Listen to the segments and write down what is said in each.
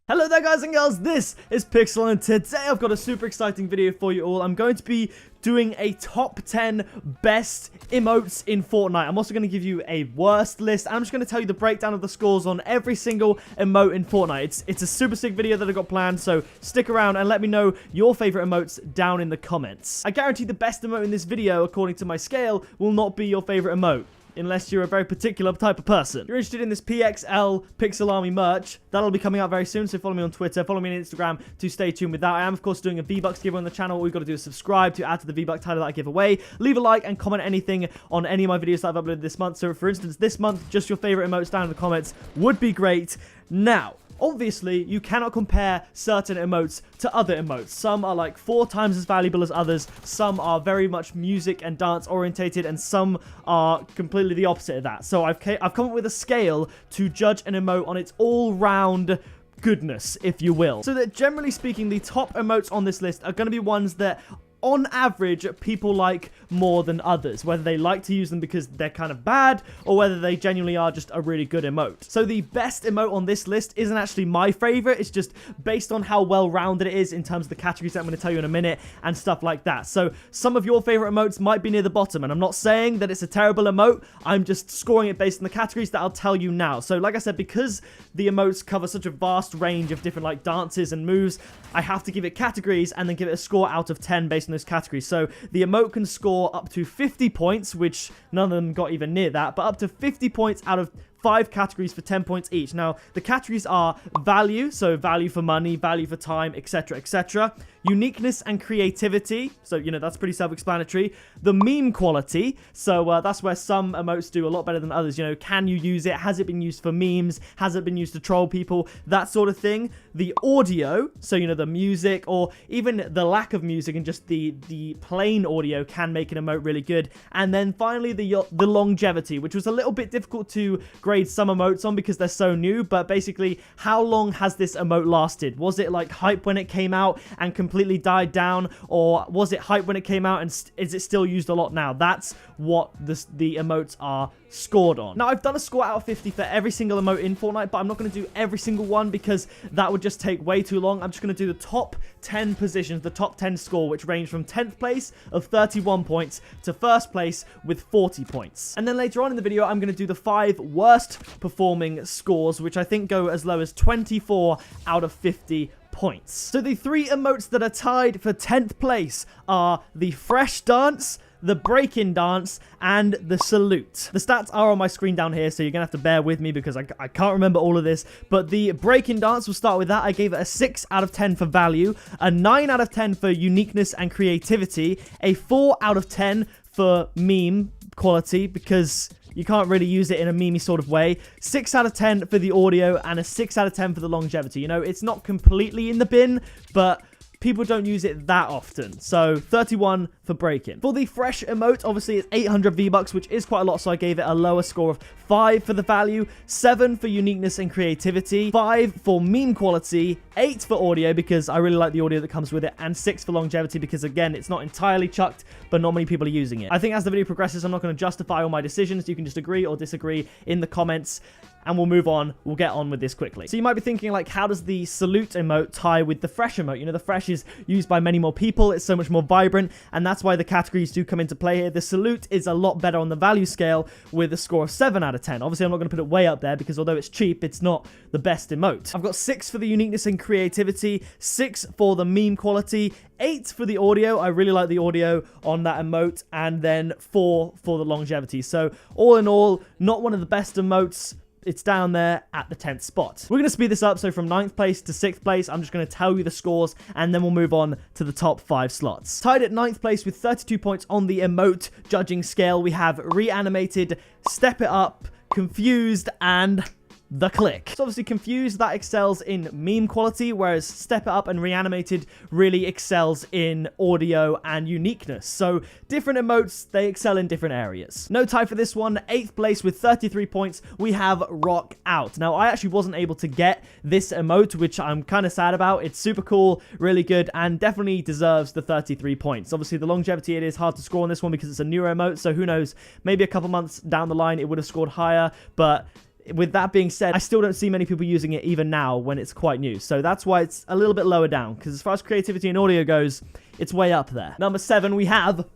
Hello there guys and girls, this is Pixel and today I've got a super exciting video for you all. I'm going to be doing a top 10 best emotes in Fortnite. I'm also going to give you a worst list. I'm just going to tell you the breakdown of the scores on every single emote in Fortnite. It's a super sick video that I got planned, so stick around and let me know your favorite emotes down in the comments. I guarantee the best emote in this video, according to my scale, will not be your favorite emote, unless you're a very particular type of person. If you're interested in this PXL Pixel Army merch, that'll be coming out very soon, so follow me on Twitter, follow me on Instagram to stay tuned with that. I am, of course, doing a V-Bucks giveaway on the channel. All you've got to do is subscribe to add to the V-Bucks title that I give away. Leave a like and comment anything on any of my videos that I've uploaded this month. So, for instance, this month, just your favorite emotes down in the comments would be great. Now, obviously, you cannot compare certain emotes to other emotes. Some are like 4 times as valuable as others. Some are very much music and dance orientated, and some are completely the opposite of that. So I've come up with a scale to judge an emote on its all-round goodness, if you will. So that generally speaking, the top emotes on this list are going to be ones that on average, people like more than others, whether they like to use them because they're kind of bad, or whether they genuinely are just a really good emote. So the best emote on this list isn't actually my favorite, it's just based on how well-rounded it is in terms of the categories that I'm going to tell you in a minute, and stuff like that. So some of your favorite emotes might be near the bottom, and I'm not saying that it's a terrible emote, I'm just scoring it based on the categories that I'll tell you now. So like I said, because the emotes cover such a vast range of different like dances and moves, I have to give it categories and then give it a score out of 10 based on those categories. So the emote can score up to 50 points, which none of them got even near that, but up to 50 points out of 5 categories for 10 points each. Now, the categories are value, so value for money, value for time, etc., etc. Uniqueness and creativity, so, you know, that's pretty self-explanatory. The meme quality, so that's where some emotes do a lot better than others. You know, can you use it? Has it been used for memes? Has it been used to troll people? That sort of thing. The audio, so, you know, the music, or even the lack of music and just the plain audio can make an emote really good. And then finally, the longevity, which was a little bit difficult to grade some emotes on because they're so new, but basically, how long has this emote lasted? Was it like hype when it came out and completely died down, or was it hype when it came out and is it still used a lot now? That's what the emotes are scored on. Now, I've done a score out of 50 for every single emote in Fortnite, but I'm not going to do every single one because that would just take way too long. I'm just going to do the top 10 positions, the top 10 score, which range from 10th place of 31 points to first place with 40 points. And then later on in the video, I'm going to do the 5 worst performing scores, which I think go as low as 24 out of 50 points. So the 3 emotes that are tied for 10th place are the fresh dance, the break-in dance, and the salute. The stats are on my screen down here, so you're gonna have to bear with me because I can't remember all of this, but the break-in dance, we'll start with that. I gave it a 6 out of 10 for value, a 9 out of 10 for uniqueness and creativity, a 4 out of 10 for meme quality, because you can't really use it in a memey sort of way. 6 out of 10 for the audio, and a 6 out of 10 for the longevity. You know, it's not completely in the bin, but people don't use it that often. So 31 for break-in. For the fresh emote, obviously it's 800 V-Bucks, which is quite a lot, so I gave it a lower score of 5 for the value, 7 for uniqueness and creativity, 5 for meme quality, 8 for audio because I really like the audio that comes with it, and 6 for longevity because, again, it's not entirely chucked, but not many people are using it. I think as the video progresses, I'm not going to justify all my decisions. You can just agree or disagree in the comments, and we'll move on. We'll get on with this quickly. So you might be thinking, like, how does the salute emote tie with the fresh emote? You know, the fresh is used by many more people. It's so much more vibrant, and that's why the categories do come into play here. The salute is a lot better on the value scale with a score of 7 out of 10. Obviously, I'm not going to put it way up there because although it's cheap, it's not the best emote. I've got 6 for the uniqueness and creativity, 6 for the meme quality, 8 for the audio. I really like the audio on that emote, and then 4 for the longevity. So all in all, not one of the best emotes. It's down there at the 10th spot. We're going to speed this up, so from 9th place to 6th place, I'm just going to tell you the scores, and then we'll move on to the top 5 slots. Tied at 9th place with 32 points on the emote judging scale, we have Reanimated, Step It Up, Confused, and The Click. So obviously Confused, that excels in meme quality, whereas Step It Up and Reanimated really excels in audio and uniqueness. So different emotes, they excel in different areas. No tie for this one. 8th place with 33 points, we have Rock Out. Now, I actually wasn't able to get this emote, which I'm kind of sad about. It's super cool, really good, and definitely deserves the 33 points. Obviously, the longevity, it is hard to score on this one because it's a newer emote, so who knows, maybe a couple months down the line, it would have scored higher, but with that being said, I still don't see many people using it even now when it's quite new. So that's why it's a little bit lower down, because as far as creativity and audio goes, it's way up there. Number 7, we have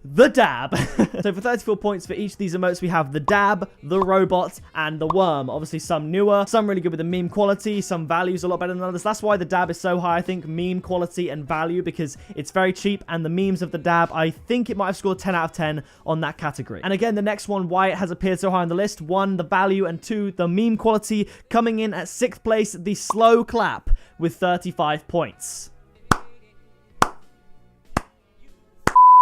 the dab. So for 34 points for each of these emotes, we have the dab, the robot, and the worm. Obviously some newer, some really good with the meme quality, some values a lot better than others. That's why the dab is so high, I think, meme quality and value, because it's very cheap, and the memes of the dab, I think it might have scored 10 out of 10 on that category. And again, the next one, why it has appeared so high on the list: 1, the value, and 2, the meme quality. Coming in at 6th place, the slow clap with 35 points.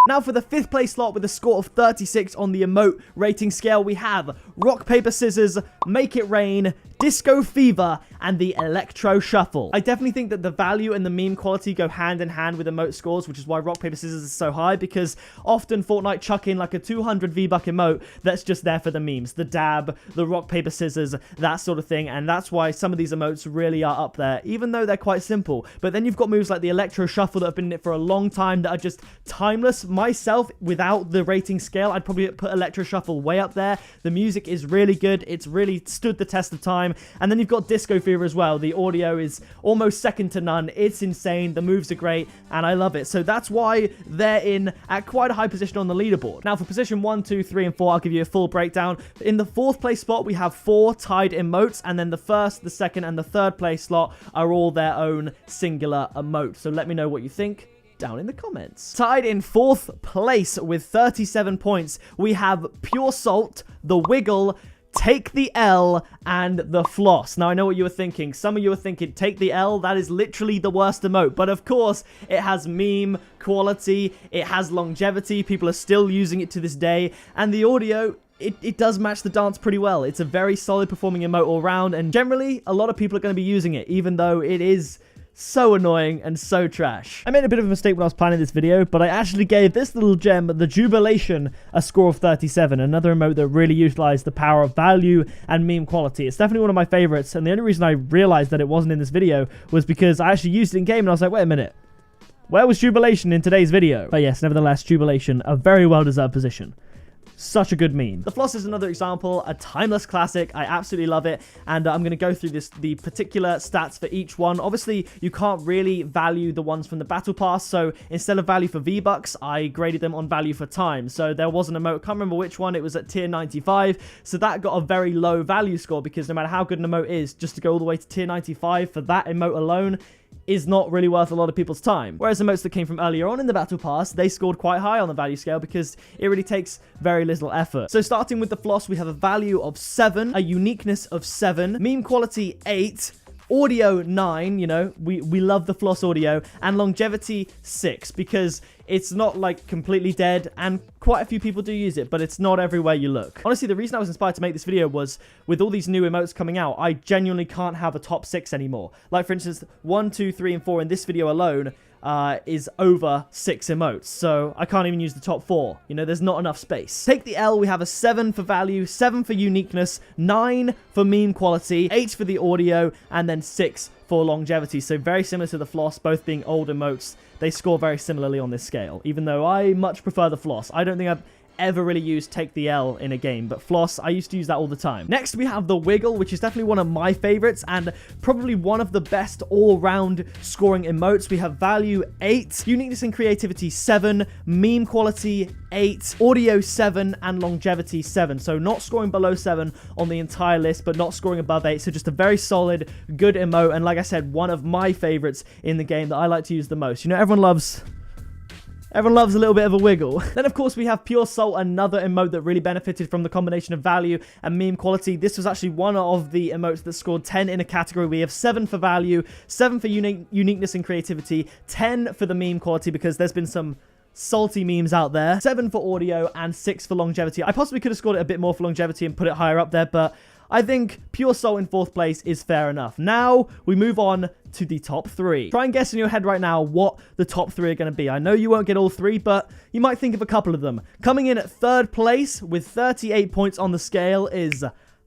Now for the 5th place slot with a score of 36 on the emote rating scale, we have Rock, Paper, Scissors, Make It Rain, Disco Fever, and the Electro Shuffle. I definitely think that the value and the meme quality go hand in hand with emote scores, which is why Rock, Paper, Scissors is so high, because often Fortnite chuck in like a 200 V-Buck emote that's just there for the memes. The dab, the Rock, Paper, Scissors, that sort of thing, and that's why some of these emotes really are up there, even though they're quite simple. But then you've got moves like the Electro Shuffle that have been in it for a long time that are just timeless. Myself, without the rating scale, I'd probably put Electro Shuffle way up there. The music is really good. It's really stood the test of time. And then you've got Disco Fever as well. The audio is almost second to none. It's insane. The moves are great, and I love it. So that's why they're in at quite a high position on the leaderboard. Now for position 1, 2, 3, and 4, I'll give you a full breakdown. In the 4th place spot, we have 4 tied emotes, and then the 1st, the 2nd, and the 3rd place slot are all their own singular emote. So let me know what you think down in the comments. Tied in 4th place with 37 points, we have Pure Salt, the Wiggle, Take the L, and the Floss. Now, I know what you were thinking. Some of you were thinking, Take the L, that is literally the worst emote. But of course, it has meme quality, it has longevity, people are still using it to this day, and the audio, it does match the dance pretty well. It's a very solid performing emote all around, and generally, a lot of people are going to be using it, even though it is so annoying and so trash. I made a bit of a mistake when I was planning this video, but I actually gave this little gem, the Jubilation, a score of 37. Another emote that really utilized the power of value and meme quality. It's definitely one of my favorites, and the only reason I realized that it wasn't in this video was because I actually used it in game, and I was like, wait a minute, where was Jubilation in today's video? But yes, nevertheless, Jubilation, a very well-deserved position. Such a good meme. The Floss is another example, a timeless classic. I absolutely love it, and I'm going to go through the particular stats for each one. Obviously, you can't really value the ones from the Battle Pass, so instead of value for V-Bucks, I graded them on value for time. So there was an emote, I can't remember which one, it was at tier 95, so that got a very low value score, because no matter how good an emote is, just to go all the way to tier 95 for that emote alone is not really worth a lot of people's time. Whereas emotes that came from earlier on in the Battle Pass, they scored quite high on the value scale because it really takes very little effort. So starting with the Floss, we have a value of 7, a uniqueness of 7, meme quality 8, audio 9, you know, we love the Floss audio, and longevity 6, because it's not like completely dead, and quite a few people do use it, but it's not everywhere you look. Honestly, the reason I was inspired to make this video was with all these new emotes coming out, I genuinely can't have a top 6 anymore. Like for instance, 1, 2, 3, and 4 in this video alone is over 6 emotes, so I can't even use the top 4. You know, there's not enough space. Take the L, we have a 7 for value, 7 for uniqueness, 9 for meme quality, 8 for the audio, and then 6 for longevity. So very similar to the Floss, both being old emotes. They score very similarly on this scale, even though I much prefer the Floss. I don't think I've ever really used Take the L in a game, but Floss, I used to use that all the time. Next, we have the Wiggle, which is definitely one of my favorites and probably one of the best all-round scoring emotes. We have value 8, uniqueness and creativity 7, meme quality 8, audio 7, and longevity 7. So not scoring below 7 on the entire list, but not scoring above 8. So just a very solid, good emote, and like I said, one of my favorites in the game that I like to use the most. You know, everyone loves a little bit of a wiggle. Then, of course, we have Pure Salt, another emote that really benefited from the combination of value and meme quality. This was actually one of the emotes that scored 10 in a category. We have 7 for value, 7 for uniqueness and creativity, 10 for the meme quality, because there's been some salty memes out there, 7 for audio, and 6 for longevity. I possibly could have scored it a bit more for longevity and put it higher up there, but I think Pure Salt in 4th place is fair enough. Now, we move on to the top 3. Try and guess in your head right now what the top 3 are going to be. I know you won't get all 3, but you might think of a couple of them. Coming in at 3rd place with 38 points on the scale is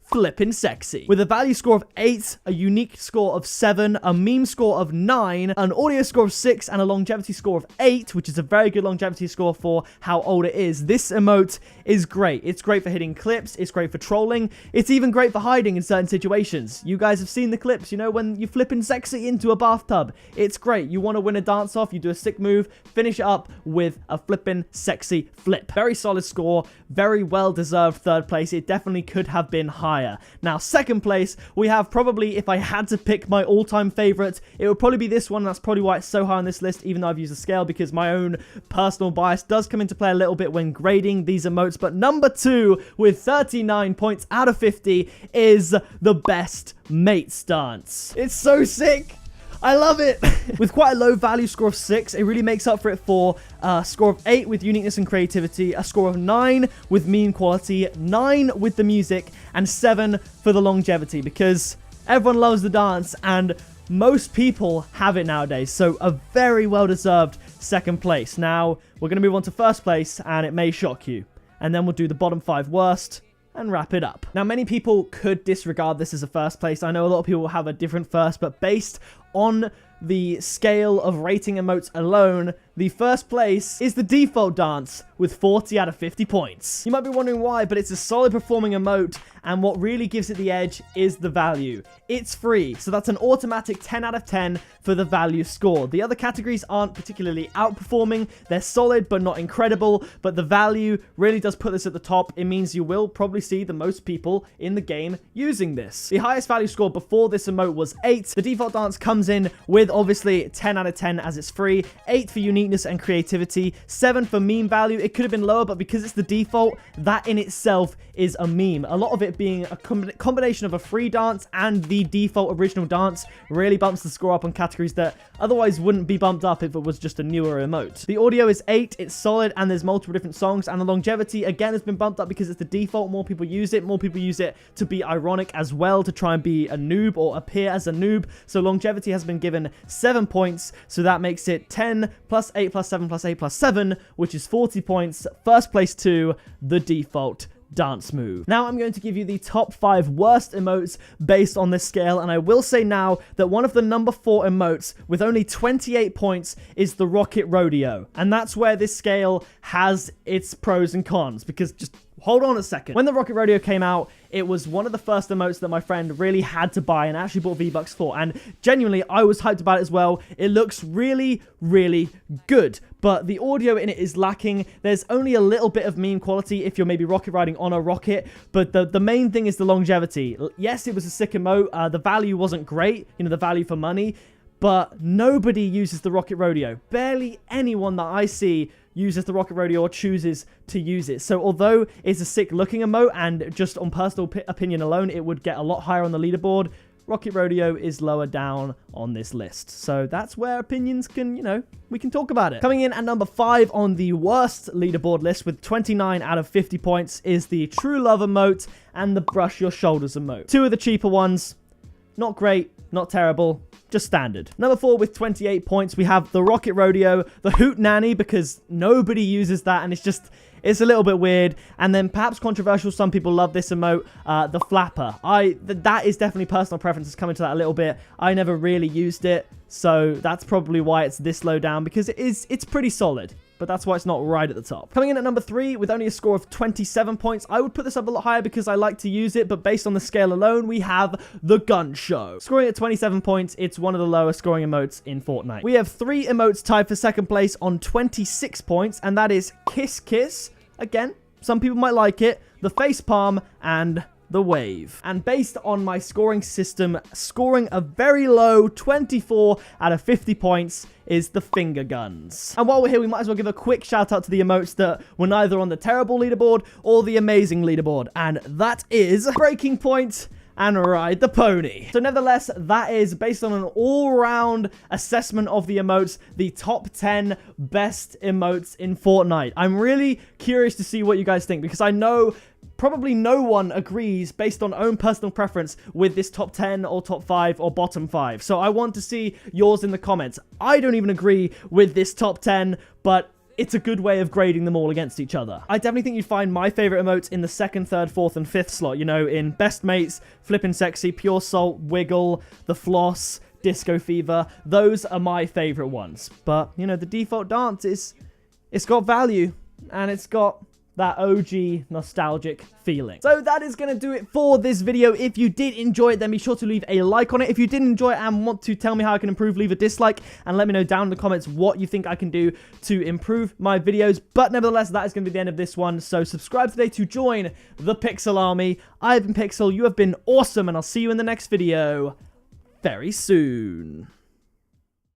flippin' sexy. With a value score of 8, a unique score of 7, a meme score of 9, an audio score of 6, and a longevity score of 8, which is a very good longevity score for how old it is. This emote is great. It's great for hitting clips. It's great for trolling. It's even great for hiding in certain situations. You guys have seen the clips, you know, when you're flipping sexy into a bathtub. It's great. You want to win a dance off, you do a sick move, finish it up with a flippin' sexy flip. Very solid score. Very well-deserved third place. It definitely could have been higher. Now, second place, we have probably, if I had to pick my all-time favorite, it would probably be this one. That's probably why it's so high on this list, even though I've used a scale, because my own personal bias does come into play a little bit when grading these emotes. But number 2, with 39 points out of 50, is the best mate stance. It's so sick. I love it. With quite a low value score of 6, it really makes up for it for a score of 8 with uniqueness and creativity, a score of 9 with meme quality, 9 with the music, and 7 for the longevity, because everyone loves the dance and most people have it nowadays. So a very well-deserved second place. Now, we're going to move on to first place, and it may shock you. And then we'll do the bottom 5 worst and wrap it up. Now, many people could disregard this as a first place. I know a lot of people will have a different first, but based on the scale of rating emotes alone, the first place is the default dance with 40 out of 50 points. You might be wondering why, but it's a solid performing emote, and what really gives it the edge is the value. It's free, so that's an automatic 10 out of 10 for the value score. The other categories aren't particularly outperforming. They're solid, but not incredible, but the value really does put this at the top. It means you will probably see the most people in the game using this. The highest value score before this emote was 8. The default dance comes in with obviously 10 out of 10 as it's free, 8 for uniqueness and creativity, 7 for meme value. It could have been lower, but because it's the default, that in itself is a meme. A lot of it being a combination of a free dance and the default original dance really bumps the score up on categories that otherwise wouldn't be bumped up if it was just a newer emote. The audio is 8, it's solid, and there's multiple different songs, and the longevity again has been bumped up because it's the default. More people use it. More people use it to be ironic as well, to try and be a noob or appear as a noob. So longevity has been given 7 points, so that makes it 10 plus 8 plus 7 plus 8 plus 7, which is 40 points. First place to the default dance move. Now I'm going to give you the top 5 worst emotes based on this scale, and I will say now that one of the number 4 emotes with only 28 points is the Rocket Rodeo, and that's where this scale has its pros and cons, because just hold on a second. When the Rocket Rodeo came out, it was one of the first emotes that my friend really had to buy and actually bought V-Bucks for. And genuinely, I was hyped about it as well. It looks really, really good. But the audio in it is lacking. There's only a little bit of meme quality if you're maybe rocket riding on a rocket. But the main thing is the longevity. Yes, it was a sick emote. The value wasn't great. You know, the value for money. But nobody uses the Rocket Rodeo. Barely anyone that I see uses the Rocket Rodeo or chooses to use it. So although it's a sick looking emote, and just on personal opinion alone, it would get a lot higher on the leaderboard, Rocket Rodeo is lower down on this list. So that's where opinions can, you know, we can talk about it. Coming in at number 5 on the worst leaderboard list with 29 out of 50 points is the True Love emote and the Brush Your Shoulders emote. 2 of the cheaper ones. Not great, not terrible, just standard. Number 4 with 28 points, we have the Rocket Rodeo, the Hoot Nanny, because nobody uses that, and it's a little bit weird. And then perhaps controversial, some people love this emote, the Flapper. That is definitely personal preferences coming to that a little bit. I never really used it, so that's probably why it's this low down, because it's pretty solid. But that's why it's not right at the top. Coming in at number 3 with only a score of 27 points, I would put this up a lot higher because I like to use it, but based on the scale alone, we have the Gun Show. Scoring at 27 points, it's one of the lowest scoring emotes in Fortnite. We have 3 emotes tied for second place on 26 points, and that is Kiss Kiss. Again, some people might like it. The Face Palm and the Wave. And based on my scoring system, scoring a very low 24 out of 50 points is the Finger Guns. And while we're here, we might as well give a quick shout out to the emotes that were neither on the terrible leaderboard or the amazing leaderboard. And that is Breaking Point and Ride the Pony. So nevertheless, that is, based on an all-round assessment of the emotes, the top 10 best emotes in Fortnite. I'm really curious to see what you guys think, because I know probably no one agrees based on own personal preference with this top 10 or top 5 or bottom 5. So I want to see yours in the comments. I don't even agree with this top 10, but it's a good way of grading them all against each other. I definitely think you'd find my favorite emotes in the 2nd, 3rd, 4th, and 5th slot. You know, in Best Mates, Flippin' Sexy, Pure Salt, Wiggle, The Floss, Disco Fever. Those are my favorite ones. But, you know, the default dance it's got value, and it's got that OG nostalgic feeling. So that is going to do it for this video. If you did enjoy it, then be sure to leave a like on it. If you didn't enjoy it and want to tell me how I can improve, leave a dislike and let me know down in the comments what you think I can do to improve my videos. But nevertheless, that is going to be the end of this one. So subscribe today to join the Pixel Army. I've been Pixel, you have been awesome, and I'll see you in the next video very soon.